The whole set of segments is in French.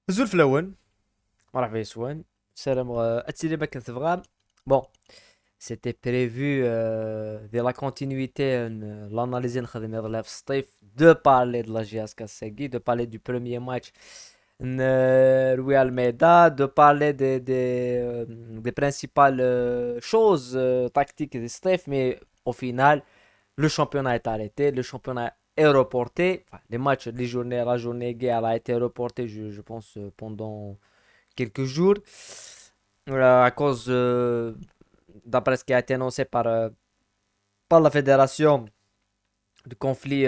زول في الأول مرحبا يسوان سلام أتسيري ما كنت تبغى بون c'était prévu de la continuité l'analyse نخدم يضلها في الصيف de parler de la GSK Segui de parler du premier match Real Almeida de parler des principales choses tactiques du Steph mais au final le championnat est arrêté, le championnat est reporté. Enfin, les matchs, les journées, la journée guerre a été reportée, je pense, pendant quelques jours. À cause, d'après ce qui a été annoncé par la fédération du conflit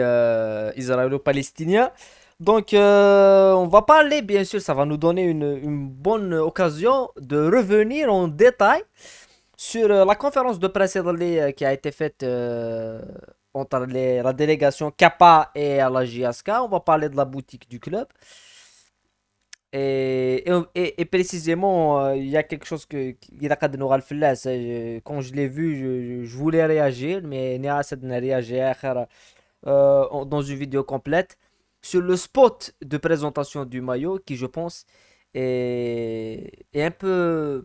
israélo-palestinien. Donc, on va parler, bien sûr, ça va nous donner une bonne occasion de revenir en détail sur la conférence de presse qui a été faite entre la délégation Kappa et la JSK. On va parler de la boutique du club. Et précisément, il y a quelque chose qui a de Noral Flas. Quand je l'ai vu, je voulais réagir, mais Néa Sad n'a réagi dans une vidéo complète sur le spot de présentation du maillot qui, je pense, est un peu.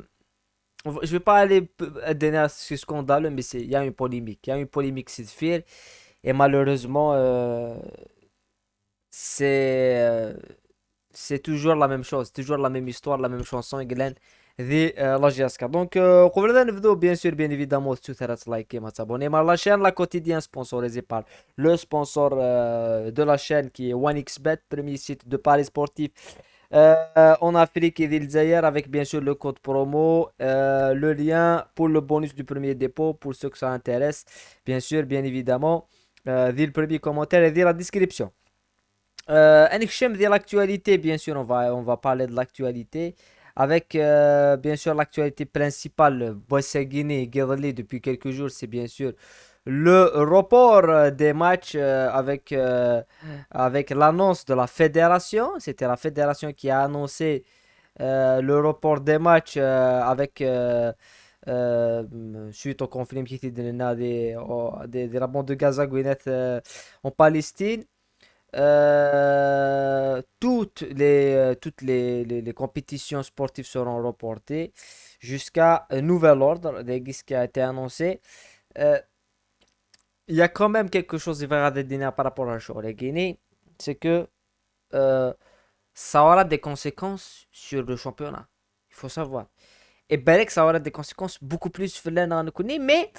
Je vais pas aller donner à ce scandale, mais il y a une polémique. Il y a une polémique cette fille. Et malheureusement, c'est euh, c'est toujours la même chose, toujours la même histoire, la même chanson, Glenn, de la GSK. Donc, قبل ذا نبدأ bien sûr, bien évidemment, tu t'arrêtes liker, ما t'abonner à la chaîne, la quotidienne sponsorisée par le sponsor de la chaîne qui est OneXBet, premier site de paris sportif en Afrique et l'île Zaïre avec bien sûr le code promo, le lien pour le bonus du premier dépôt pour ceux que ça intéresse, bien sûr, bien évidemment, dès le premier commentaire et dès la description. NXM de l'actualité, bien sûr, on va parler de l'actualité. Avec bien sûr l'actualité principale, Bossegini et Guerli depuis quelques jours, c'est bien sûr le report des matchs avec l'annonce de la fédération. C'était la fédération qui a annoncé le report des matchs suite au conflit qui était de la bande de Gaza en Palestine. Toutes les compétitions sportives seront reportées jusqu'à un nouvel ordre ce qui a été annoncé. Euh, Il y a quand même quelque chose de vrai à dire par rapport à la Guinée, c'est que euh, ça aura des conséquences sur le championnat. Il faut savoir. Et bien que ça aura des conséquences beaucoup plus sur l'année, mais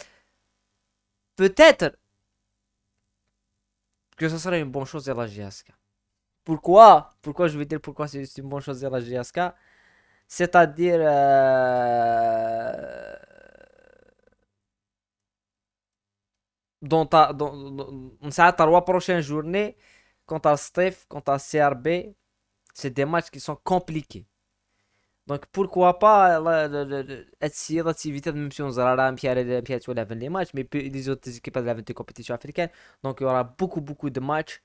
peut-être que ça sera une bonne chose à la GSK. Pourquoi je vais dire pourquoi c'est une bonne chose à la GSK? C'est-à-dire, ça, t'as 3 prochaines journées, contre à Steph, contre à CRB, c'est des matchs qui sont compliqués. Donc pourquoi pas essayer d'activité, même si on sera un pied sur les matchs, mais les autres équipes de la compétition africaine. Donc il y aura beaucoup, beaucoup de matchs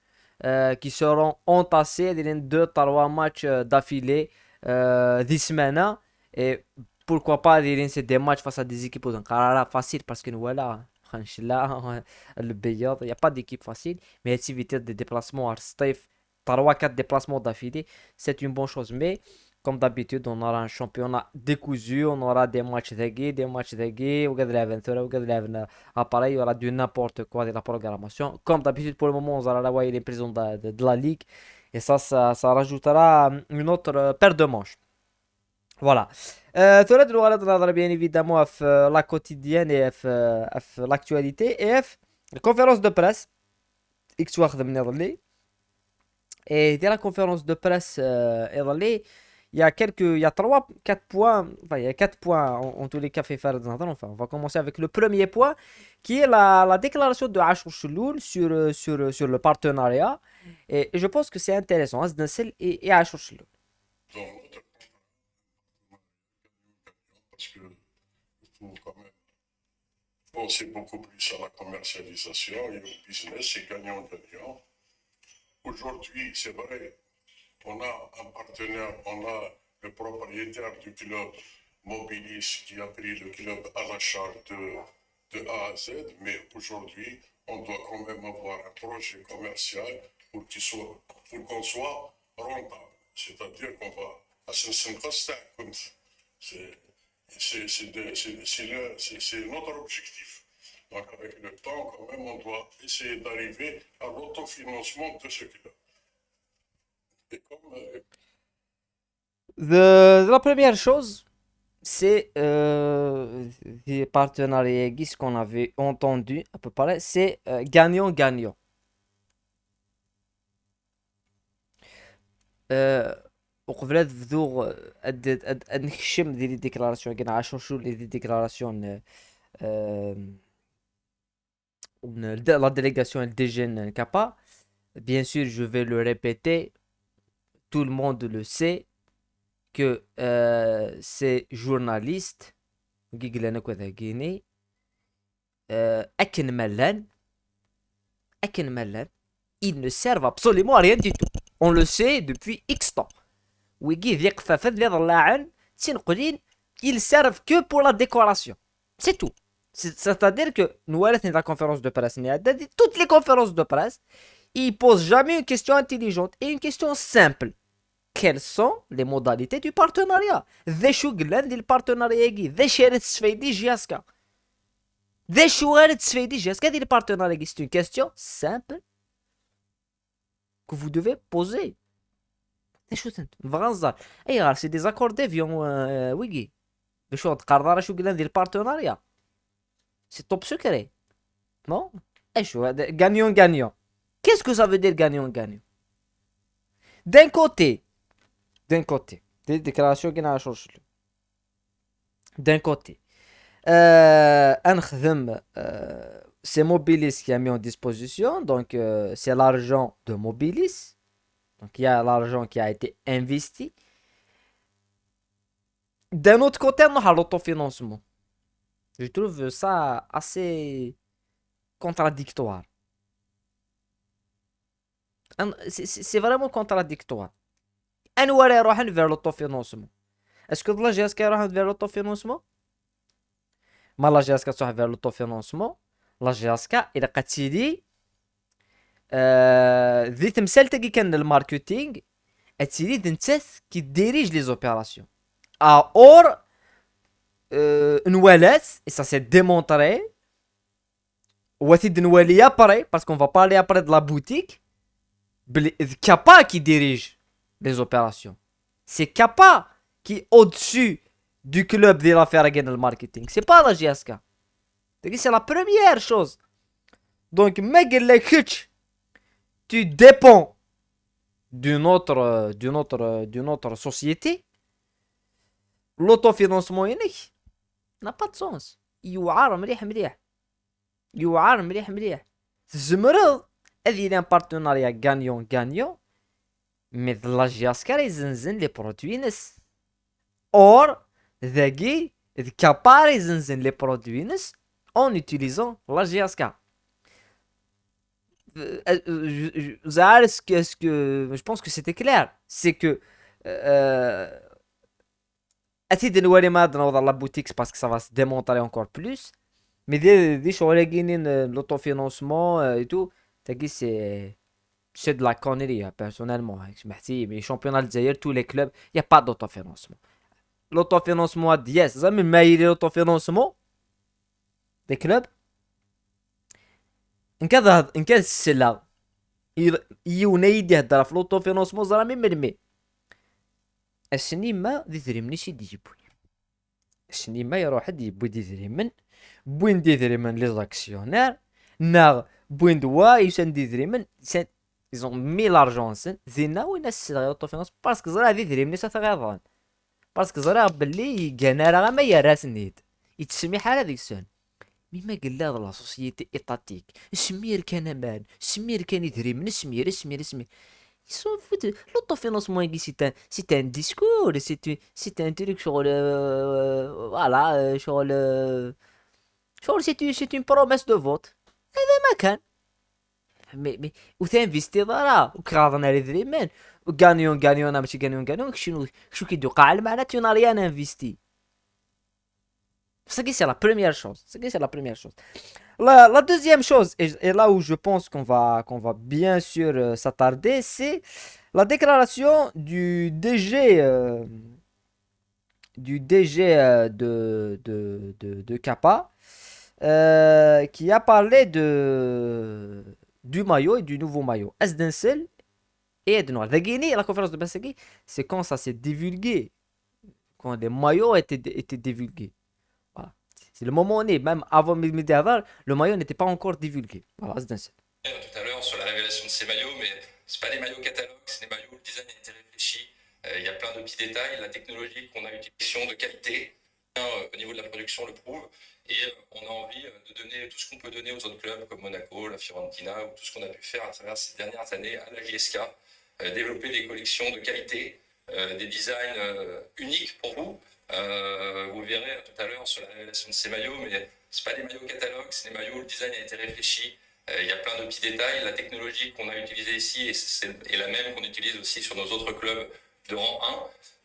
qui seront entassés, il y a 2 3 matchs d'affilée 10 semaines. Et pourquoi pas, c'est des matchs face à des équipes donc facile parce que voilà, Alhamdoulilah, le Bayard, il n'y a pas d'équipe facile, mais l'activité de déplacement à Steph, 3 4 déplacements d'affilée, c'est une bonne chose. Mais comme d'habitude, on aura un championnat décousu, on aura des matchs de gué, ou il y aura du n'importe quoi de la programmation. Comme d'habitude, pour le moment, on aura la les prisons de la ligue, et ça rajoutera une autre paire de manches. Voilà. تولد الولد نظر bien évidemment في la quotidienne et في l'actualité et في الconférence de presse X واخذ من يظلي. Et dès la conférence de presse يظلي il y a 3 4 points, enfin il y a 4 points en tous les cas fait faire enfin on va commencer avec le premier point qui est la déclaration de Ashur Chouloul sur le partenariat et je pense que c'est intéressant Asden Sel et Ashur Chouloul. Donc, parce que faut quand même penser beaucoup plus à la commercialisation et au business, c'est gagnant-gagnant. Aujourd'hui, c'est vrai, on a un partenaire, on a le propriétaire du club Mobilis qui a pris le club à la charge de A à Z, mais aujourd'hui, on doit quand même avoir un projet commercial pour qu'on soit rentable. C'est-à-dire qu'on va à ce c'est notre objectif. Donc avec le temps, quand même, on doit essayer d'arriver à l'autofinancement de ce club. Et comme La première chose, c'est des partenariats ce qu'on avait entendu à peu près, c'est gagnant-gagnant. وقبل تبدو نكشم ديال لي ديكلاراسيون كاين عاشور شو لي ديكلاراسيون la délégation indigène Kappa. Bien sûr, je vais le répéter, tout le monde le sait, que ces journalistes, Aken Malan, ils ne servent absolument à rien du tout. On le sait depuis X temps. Ils servent que pour la décoration. C'est tout. C'est-à-dire que nous, à la conférence de presse, toutes les conférences de presse, ils posent jamais une question intelligente et une question simple. Quelles sont les modalités du partenariat? ذا شو قلنا ديال البارتناريا ذا شي تستفيدي جياسكا ذا شو تستفيدي جياسكا ديال البارتناريا c'est une question simple que vous devez poser. ذا شو فغنزار اي غير سي دي زاكور ديفيون ويكي باش تقرر راه شو قلنا ديال البارتناريا سي توب سكري نو ايش هو gagnant gagnant. Qu'est-ce que ça veut dire gagnant gagnant? D'un côté, des déclarations qui n'ont changé. D'un côté, c'est Mobilis qui a mis en disposition, donc c'est l'argent de Mobilis. Donc il y a l'argent qui a été investi. D'un autre côté, on a l'autofinancement. Je trouve ça assez contradictoire. C'est vraiment contradictoire. انو راه يروح vers l'autofinancement. اسكو لا جي اس كي يروح vers l'autofinancement؟ ما لا جي اس كي تروح vers l'autofinancement. لا جي اس كي الا قتيدي ذي تمثال تاكي كان الماركتينغ اتيدي انت كي ديريج لي زوبيراسيون اور نوالات et ça s'est démontré وتيد نوالي ابري parce qu'on va parler après de la boutique بلي كابا كي ديريج les opérations. C'est Kappa qui est au-dessus du club de l'affaire à le marketing. C'est pas la GSK. C'est la première chose. Donc, tu dépends d'une autre société. L'autofinancement n'a pas de sens. يوعر مليح مليح. يوعر مليح مليح. زمرض هذه un partenariat gagnant-gagnant. Mais la GSK يزنزن لي برودوي نس or ذاكي كابار يزنزن لي برودوي نس en utilisant la GSK. Est-ce que je pense que c'était clair, c'est que أكيد نوري ما نوضع la boutique parce que ça va se démontrer encore plus. Mais دي شغل كاينين l'autofinancement et tout تاكي c'est de la connerie, hein, personnellement. Mais championnat d'Algérie, tous les clubs, il n'y a pas d'autofinancement. L'autofinancement, yes, mais il y a l'autofinancement des clubs. En cas c'est là, il y a une idée de l'autofinancement, ça même mais السينما دي دريمني سي ديجيبوني السينما يروح حد يبو دي دريمن بوين دي دريمن لي زاكسيونير نار بوين دوا يسن دي دريمن ils ont mis l'argent en زينا وين السيغي اوتوفينانس باسكو زرا هادي دريمني ساتغيضان باسكو زرا بلي كان راه ما يراس نيد يتسمي حال هذيك السن مما قال لا سوسيتي ايطاتيك سمير كان مان سمير كان يدري من سمير ils sont foutus. L'autofinancement c'est un discours, c'est un truc sur le voilà sur le c'est une promesse de vote. ما كان mais وتنفيستي ضرا وكرادنا لي دريمان وغانيون انا ماشي غانيون شنو كيدو قاع معناتو انا ريان انفيستي. C'est la première chose. C'est la première chose. La deuxième chose, et là où je pense qu'on va bien sûr s'attarder, c'est La déclaration du DG de Kappa, qui a parlé du maillot et du nouveau maillot. Asdensel et Ednoir. La conférence de Bassegui, c'est quand ça s'est divulgué, quand les maillots étaient divulgués. Voilà. C'est le moment où on est, même avant Miderdal, le maillot n'était pas encore divulgué. Voilà, Asdensel. Tout à l'heure sur la révélation de ces maillots, mais c'est pas des maillots catalogues, c'est des maillots où le design a été réfléchi. Il y a plein de petits détails. La technologie qu'on a utilisée de qualité au niveau de la production le prouve. Et on a envie de donner tout ce qu'on peut donner aux autres clubs comme Monaco, la Fiorentina ou tout ce qu'on a pu faire à travers ces dernières années à la JSK. Développer des collections de qualité, des designs uniques pour vous. Vous verrez tout à l'heure sur la révélation de ces maillots, mais c'est pas des maillots catalogues, c'est des maillots où le design a été réfléchi. Il y a plein de petits détails. La technologie qu'on a utilisée ici est la même qu'on utilise aussi sur nos autres clubs de rang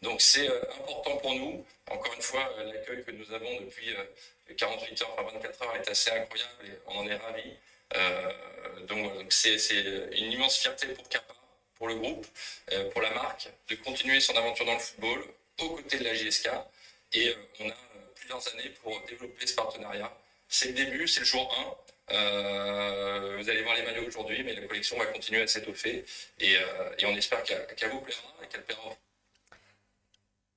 1. Donc c'est important pour nous. Encore une fois, l'accueil que nous avons depuis 48 heures, enfin 24 heures est assez incroyable et on en est ravis. Donc c'est une immense fierté pour Kappa, pour le groupe, pour la marque, de continuer son aventure dans le football aux côtés de la JSK. Et on a plusieurs années pour développer ce partenariat. C'est le début, c'est le jour 1. Vous allez voir les maillots aujourd'hui, mais la collection va continuer à s'étoffer et on espère qu'elle vous plaira et qu'elle plaira.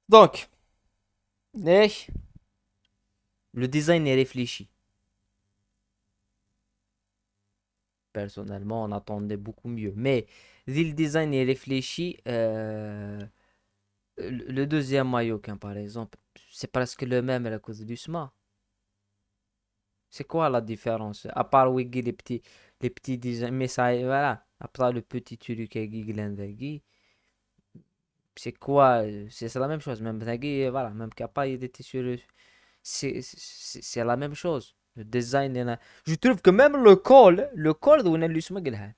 Donc, le design est réfléchi. Personnellement, on attendait beaucoup mieux. Mais si le design est réfléchi, le deuxième maillot, par exemple, c'est presque le même à la cause du SMA. C'est quoi la différence? À part Wiggy, les petits designs, mais ça, voilà. À part le petit truc avec Glenn, c'est quoi? C'est la même chose. Même Nagui, voilà, même Kappa, il était sur c'est la même chose. Le design, je trouve que même le call de Winel Lusma قالها.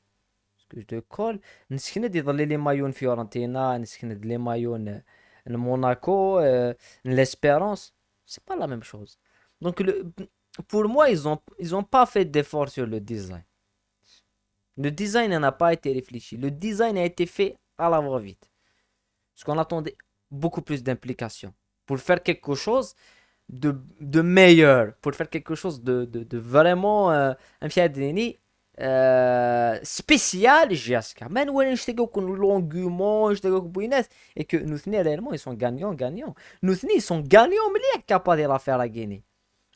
Parce que le call, نسكند يضل لي مايون فيورنتينا, نسكند لي مايون Monaco, l'Espérance, c'est pas la même chose. Donc pour moi, ils ont pas fait d'effort sur le design. Le design n'a pas été réfléchi. Le design a été fait à la va-vite. Parce qu'on attendait beaucoup plus d'implication. Pour faire quelque chose de meilleur, pour faire quelque chose de vraiment un fiadrini spécial جاسكا ما نولي نشتاقو كون لونغومون نشتاقو بوينات et que nous tenons réellement ils sont gagnants nous tenons ils sont gagnants مليح capables de la faire à gagner.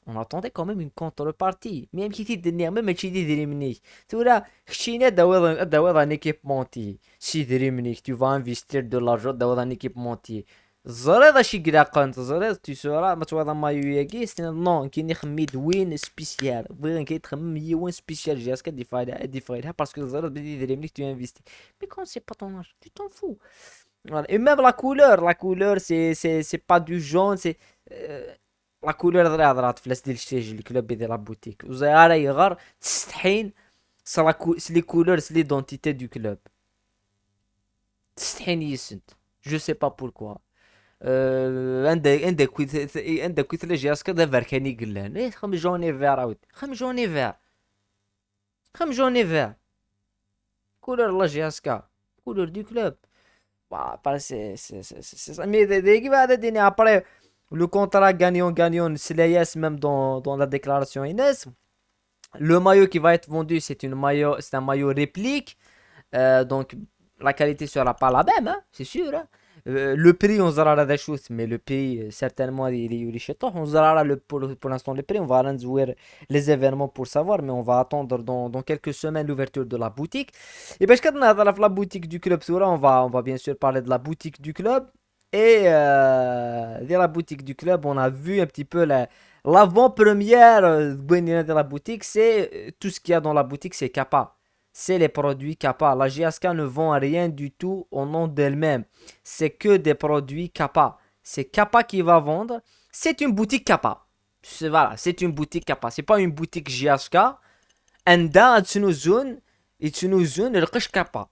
On attendait quand même une contrepartie même qui était dernière même qui dit دريمني تورا خشينا داوض un équipementier si دريمني tu vas investir de l'argent داوض un équipementier الزريضة شي قراقة انت زريض تيسورا ما توضع ما يوياكي ستنا نون كيني خميد وين سبيسيال بغي كي تخمم هي وين سبيسيال جاس كديفايلها باسكو الزريض بدي يدير مليك تو انفيستي مي كون سي با طون ارجون tu t'en fous. Voilà. Et même la couleur c'est pas du jaune c'est la couleur ضرات فلاس ديال الشتيج الكلوب ديال لا بوتيك وزيارة يغار تستحين سي لي كولور سي ليدونتيتي دو كلوب تستحين يسنت je sais pas pourquoi. عندك كويت جاسكا دابا كان يقلان ايه خم جوني فير عاود خم جوني فير كولور لا جاسكا كولور دو كلوب mais qui va donner après le contrat gagnant Slayes même dans la déclaration Inès le maillot qui va être vendu c'est un maillot réplique. Donc la qualité sera pas la même hein, c'est sûr hein. Le prix on zara des choses mais le prix certainement il est on zara pour l'instant le prix on va aller les événements pour savoir mais on va attendre dans quelques semaines l'ouverture de la boutique et ben je la boutique du club on va bien sûr parler de la boutique du club et dans la boutique du club on a vu un petit peu l'avant-première de la boutique c'est tout ce qu'il y a dans la boutique c'est Kappa. C'est les produits Kappa. La GSK ne vend rien du tout au nom d'elle-même. C'est que des produits Kappa. C'est Kappa qui va vendre. C'est une boutique Kappa. Voilà, c'est une boutique Kappa. C'est pas une boutique GSK. عندها تنوزون يتنوزون القش Kappa.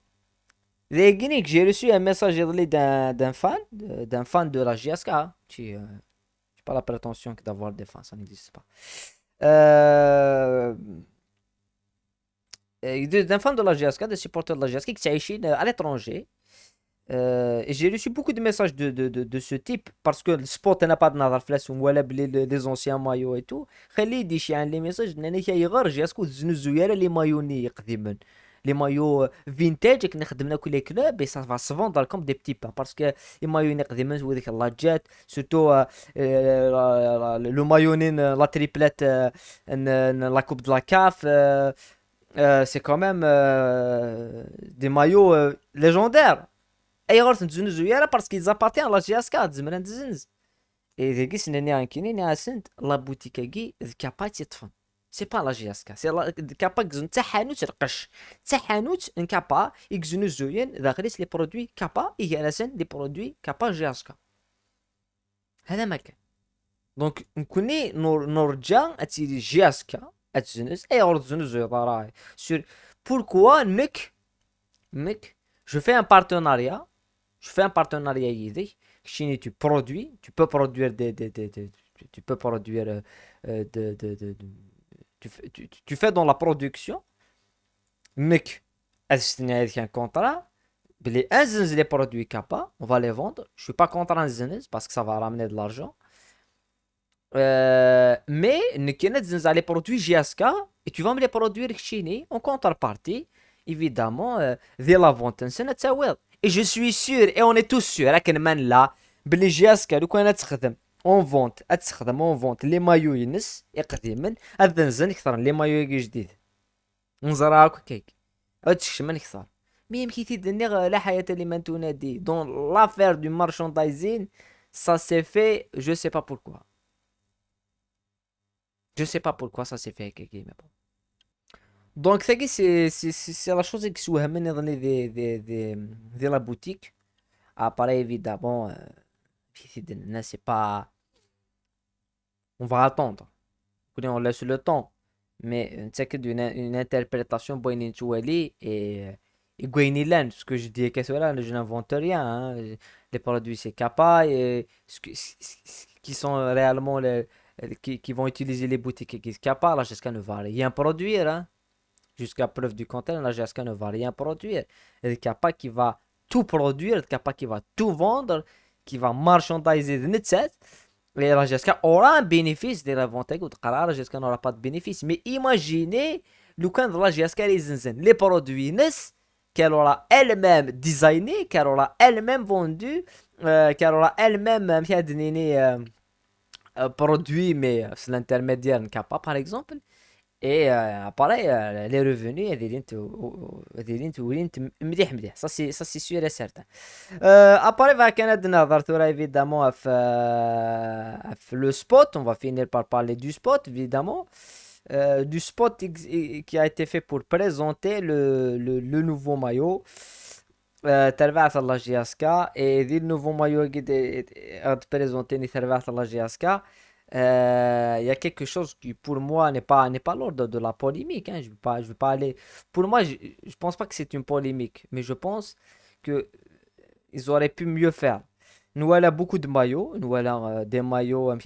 J'ai reçu un message d'un fan de la GSK. J'ai pas la prétention d'avoir des fans, ça n'existe pas. D'un fan de la GSK, des supporters de la GSK qui s'achètent à l'étranger Et j'ai reçu beaucoup de messages de ce type parce que le sport n'a pas de نهضر في راسهم ولا بلي les anciens maillots et tout. خليه يدي شي عن لي ميساج انا كيغار جاسكو تزنزو يالا لي مايوني قديما les maillots vintage que نخدمنا كل كلوب et ça va se vendre comme des petits pains parce que les maillots قديما هذيك لاجات surtout le maillot la triplette la coupe de la CAF c'est quand même des maillots légendaires. اي غلط نتزنزو يالا باسكو زابارتي لا جي اس 4 زمرا نتزنز اي ذيكي سناني عن كيني سنت لا بوتيكا كي ذكا تيطفن سي با لا جي اس 4 سي ذكا كزون تا حانوت رقش تا حانوت نكابا يكزونو زوين داخليس لي برودوي كابا يجلسن لي برودوي كابا جي اس 4 هذا ما كان دونك نكوني نرجع اتيري جي اس 4 اتزنز اي غلط تزنزو يا راي سور بوركوا نك je fais un partenariat. Je fais un partenariat avec Chine, tu peux produire tu peux produire tu fais dans la production, mais c'est un contrat. Les les produits kappa, on va les vendre. Je suis pas contre un parce que ça va ramener de l'argent. Mais les produits GSK et tu vas me les produire Chine en contrepartie. Évidemment, dès la vente, et je suis sûr, et on est tous sûrs, là, بلي جياسكا لو كانت تخدم اون فونت لي مايو ينس يقديما هذا نزن اكثر لي مايو جديد نزرع كيك هادشي من اكثر مي يمكن تدني لا حياة لمن تنادي دون لافير دو مارشاندايزين ça s'est fait je sais pas pourquoi ça s'est fait كيكي mais bon. Donc c'est la chose qui se من dans de la boutique. Après évidemment c'est pas on va attendre. On laisse le temps. Mais c'est que d'une interprétation bonne et Gweniland, ce que je dis que cela, je n'invente rien. Hein. Les produits c'est capa et qui sont réellement qui vont utiliser les boutiques qui capa, là jusqu'à ne va rien produire. Hein. Jusqu'à preuve du contraire, la GSK ne va rien produire. Le capa qui va tout produire, le capa qui va tout vendre, qui va marchandiser de net. Et la GSK aura un bénéfice de la vente. La GSK n'aura pas de bénéfice. Mais imaginez le cas de la GSK les produits qu'elle aura elle-même designé, qu'elle aura elle-même vendu, qu'elle aura elle-même produit, mais c'est l'intermédiaire de capa par exemple. Et pareil, les revenus, ça c'est sûr et certain. Après, évidemment, le spot, on va finir par parler du spot, évidemment. Du spot qui a été fait pour présenter le nouveau maillot. تربعت الله جي اس كا et le nouveau maillot qui est présenté تربعت الله جي اس كا. Il y a quelque chose qui pour moi n'est pas l'ordre de la polémique, hein. Je vais pas aller pour moi je pense pas que c'est une polémique, mais je pense que ils auraient pu mieux faire. Nous avons beaucoup de maillots, nous avons des maillots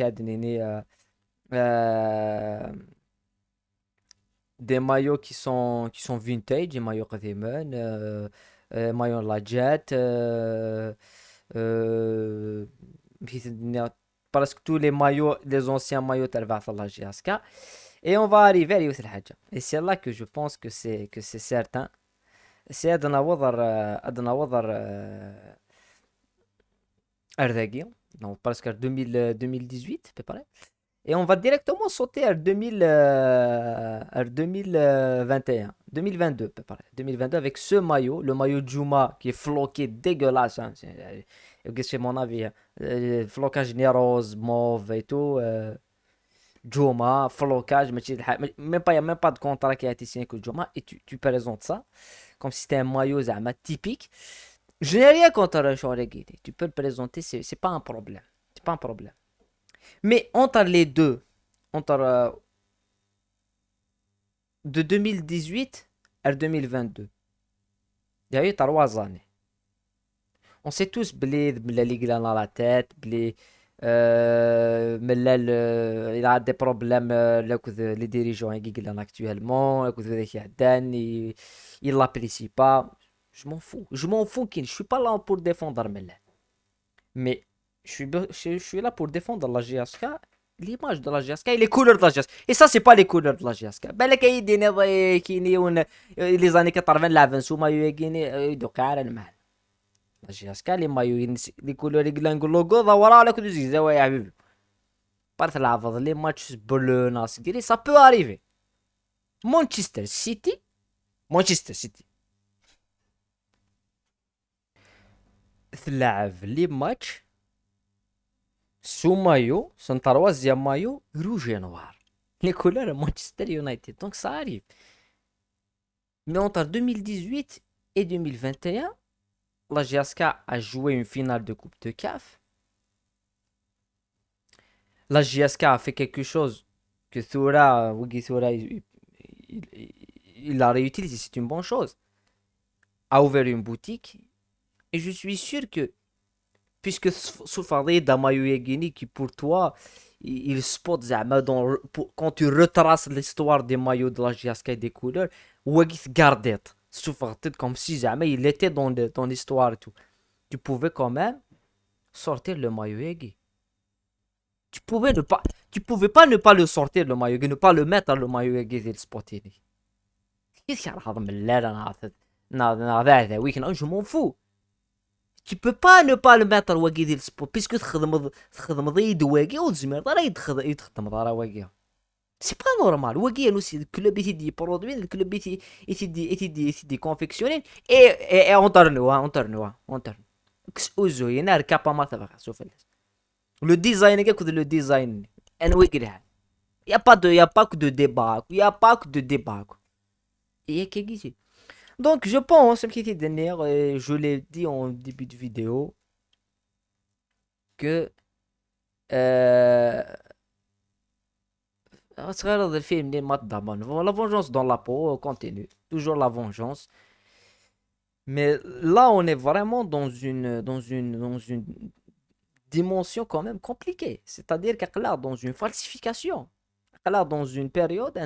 des maillots qui sont vintage, des maillots قديمين maillot de la Jet presque tous les maillots, les anciens maillots تبعت الله GSK. Et on va arriver à يوث الحاجة. Et c'est là que je pense que c'est certain. C'est أدنى وضر أرذاقي. Donc presque 2018 à peu près. Et on va directement sauter à 2021. 2022 à peu près. 2022 avec ce maillot, le maillot Juma qui est floqué dégueulasse. Hein. C'est mon avis. Hein. Flocage rose, mauve et tout. Juma, flocage, même pas, il n'y a même pas de contrat qui a été signé avec Juma. Et tu présentes ça comme si c'était un maillot zama typique. Je n'ai rien contre le Shoregiri. Tu peux le présenter, c'est pas un problème. C'est pas un problème. Mais entre les deux, de 2018 à 2022, il y a eu 3 années. On sait tous بلي اللي قلنا la tête بلي il a des problèmes les dirigeants qui قلنا actuellement il l'apprécie pas. Je m'en fous. Je m'en fous, Kin. Je suis pas là pour défendre Mella. Mais je suis là pour défendre la GSK, l'image de la GSK et les couleurs de la GSK. Et ça, c'est pas les couleurs de la GSK. بالك يديني كيني les années 80 لعبن سو مايو يجيني يدو كارن مال. La GSK les maillots les couleurs يقلن لوغو ورا ولا كدو زيزا يا حبيبي. بارت لعبض les matchs bleu ناس كيري ça peut arriver. Manchester City تلعب لي ماتش sous maillot, son troisième maillot, rouge et noir. Les couleurs de Manchester United. Donc ça arrive. Mais entre 2018 et 2021, la GSK a joué une finale de Coupe de CAF. La GSK a fait quelque chose que Thoura, il a réutilisé, c'est une bonne chose. A ouvert une boutique. Et je suis sûr que puisque Soufaré Damayo Yegini qui pour toi il spot زعما quand tu retraces l'histoire des maillots de la GSK et des couleurs وقف gardette Soufaré comme si jamais il était dans l'histoire et tout. Tu pouvais quand même sortir le maillot Yegi. Tu pouvais pas ne pas le sortir le maillot Yegi, ne pas le mettre le maillot Yegi et le spotter. Qu'est-ce qu'il y a là je m'en fous. Tu peux pas ne pas le mettre au واقي ديال السبور بيسكو تخدم ضيد واقي والزمير راه يتخدم راه واقي سي با نورمال واقي نو سي الكلوب يتيدي برودوين الكلوب يتيدي كونفيكسيونين اي اون تورنوا كس اوزو ينار كابا ما تبغى شوف لو ديزاين كاك لو ديزاين انا واقي y a pas que de débat et كي Donc je pense, je l'ai dit en début de vidéo, que le film la vengeance dans la peau continue, toujours la vengeance. Mais là on est vraiment dans une dimension quand même compliquée. C'est-à-dire que là dans une falsification, là dans une période,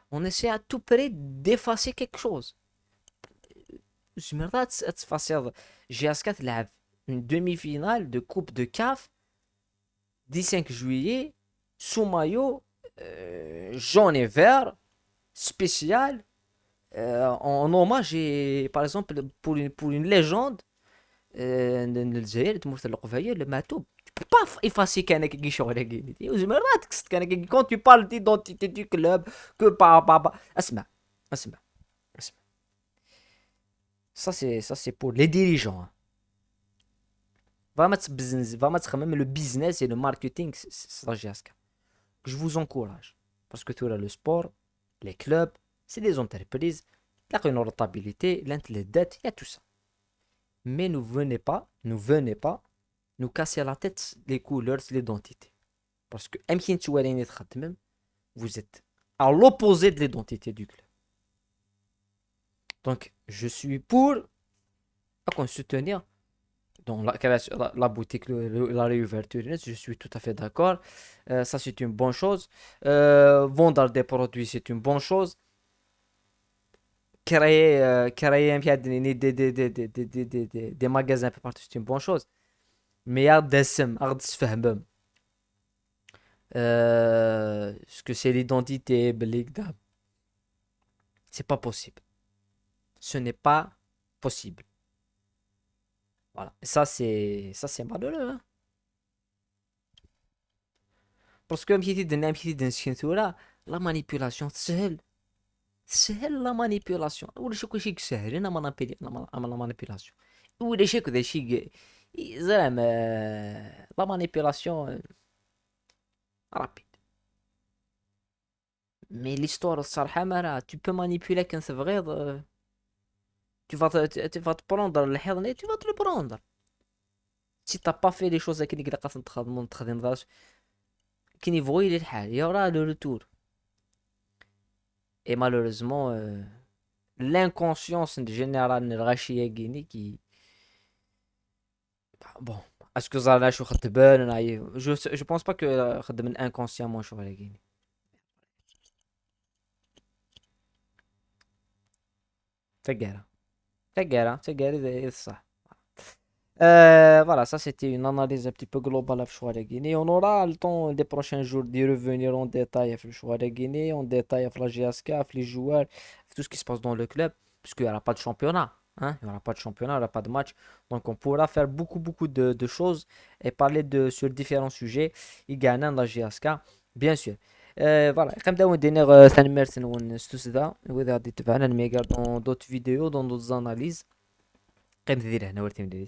on essaie à tout prix d'effacer quelque chose. مرات تفاصيل GSK تلعب une demi-finale de coupe de CAF 15 juillet sous maillot jaune et vert spécial en hommage et par exemple pour une légende الجزائر تمثل القبائل المعتوب. Tu peux pas effacer كان كي شغل كي وزمرات كان كي quand tu parles d'identité du club que اسمع اسمع ça c'est pour les dirigeants. Va mettre même le business et le marketing, c'est la GSK. Je vous encourage. Parce que tout le sport, les clubs, c'est des entreprises, la rentabilité, les dettes, il y a tout ça. Mais ne venez pas nous casser la tête les couleurs, l'identité. Parce que vous êtes à l'opposé de l'identité du club. Donc, je suis pour qu'on soutenir dans la boutique, la réouverture, je suis tout à fait d'accord. Ça, c'est une bonne chose. Vendre des produits, c'est une bonne chose. Créer des magasins un peu partout, c'est une bonne chose. Mais ce que c'est l'identité, c'est pas possible. Ce n'est pas possible. Voilà. Et ça c'est malheureux. Hein? Parce que la manipulation سهل la manipulation. ولا شي كلشي سهل انا la manipulation. ولا شي كذا شي زعما la manipulation rapide. Mais l'histoire الصراحة ما tu peux manipuler كان صغير. Tu vas te prendre le حضن tu vas te le prendre. Si t'as pas fait les choses كي اللي قاصد تخدم دراش كي يبغي الحال يرى le retour. Et malheureusement l'inconscience générale الغاشية كيني qui bon est-ce que ça شو خدبان je pense pas que خدم inconsciemment شو كيني فقرة C'est guerre, c'est ça. Voilà, ça c'était une analyse un petit peu globale à choix de Guinée. On aura le temps des prochains jours d'y revenir en détail à le choix de Guinée, en détail à la GSK, à les joueurs, tout ce qui se passe dans le club, puisqu'il n'y aura pas de championnat. Hein, il n'y aura pas de championnat, il n'y aura pas de match. Donc on pourra faire beaucoup de choses et parler sur différents sujets. Il gagne la GSK, bien sûr. Voilà, comme d'hab, on dernier merci nous tout ça. وإذا غادي تبعنا الميجا dans d'autres vidéos, dans d'autres analyses. قيم تدير هنا ورتي مدير